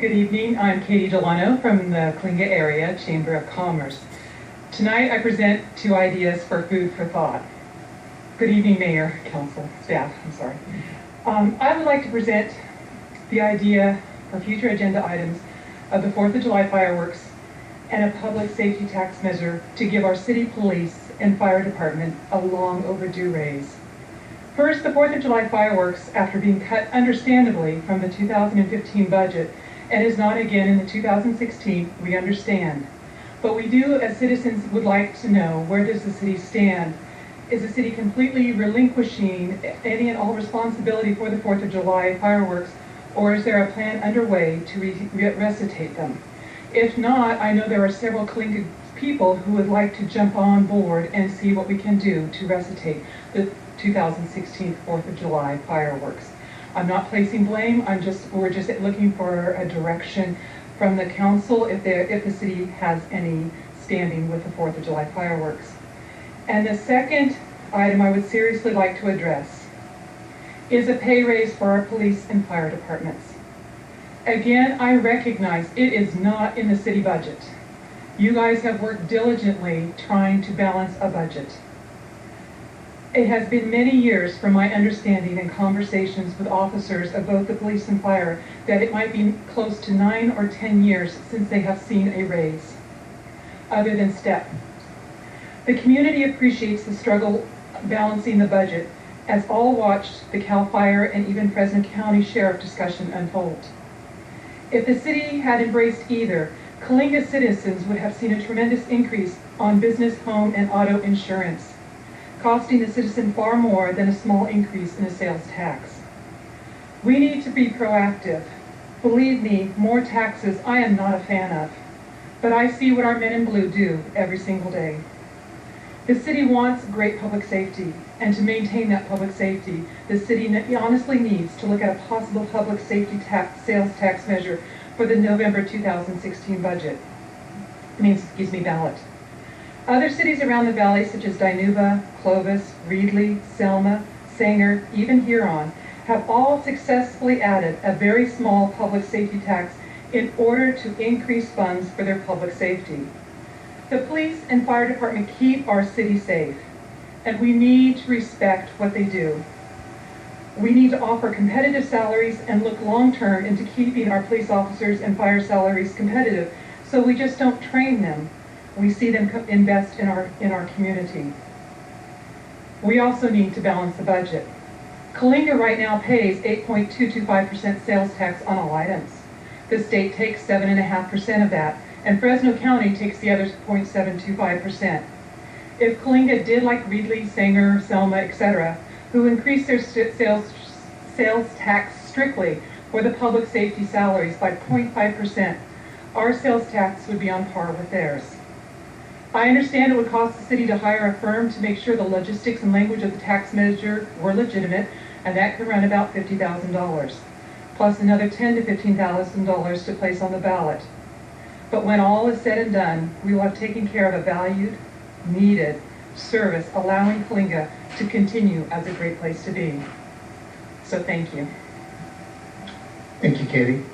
Good evening. I'm Katie Delano from the Coalinga Area Chamber of Commerce. Tonight I present two ideas for food for thought. Good evening, Mayor, Council, staff, I would like to present the idea for future agenda items of the 4th of July fireworks and a public safety tax measure to give our city police and fire department a long overdue raise. First, the 4th of July fireworks, after being cut understandably from the 2015 budget and is not again in the 2016, we understand. But we do, as citizens, would like to know, where does the city stand? Is the city completely relinquishing any and all responsibility for the 4th of July fireworks, or is there a plan underway to resuscitate them? If not, I know there are several Coalinga people who would like to jump on board and see what we can do to resuscitate the 2016 4th of July fireworks. I'm not placing blame. We're just looking for a direction from the council if the city has any standing with the 4th of July fireworks. And the second item I would seriously like to address is a pay raise for our police and fire departments. Again, I recognize it is not in the city budget. You guys have worked diligently trying to balance a budget. It has been many years, from my understanding and conversations with officers of both the police and fire, that it might be close to 9 or 10 years since they have seen a raise, other than step. The community appreciates the struggle balancing the budget, as all watched the CAL FIRE and even Fresno County Sheriff discussion unfold. If the city had embraced either, Coalinga citizens would have seen a tremendous increase on business, home, and auto insurance, costing the citizen far more than a small increase in a sales tax. We need to be proactive. Believe me, more taxes I am not a fan of, but I see what our men in blue do every single day. The city wants great public safety, and to maintain that public safety, the city honestly needs to look at a possible public safety sales tax measure for the November 2016 budget. Ballot. Other cities around the valley, such as Dinuba, Clovis, Reedley, Selma, Sanger, even Huron, have all successfully added a very small public safety tax in order to increase funds for their public safety. The police and fire department keep our city safe, and we need to respect what they do. We need to offer competitive salaries and look long-term into keeping our police officers and fire salaries competitive, so we just don't train them. We see them invest in our community. We also need to balance the budget. Coalinga right now pays 8.225% sales tax on all items. The state takes 7.5% of that, and Fresno County takes the other 0.725%. If Coalinga did like Reedley, Sanger, Selma, etc., who increased their sales tax strictly for the public safety salaries by 0.5%, our sales tax would be on par with theirs. I understand it would cost the city to hire a firm to make sure the logistics and language of the tax measure were legitimate, and that could run about $50,000, plus another $10,000 to $15,000 to place on the ballot. But when all is said and done, we will have taken care of a valued, needed service, allowing Coalinga to continue as a great place to be. So thank you. Thank you, Katie.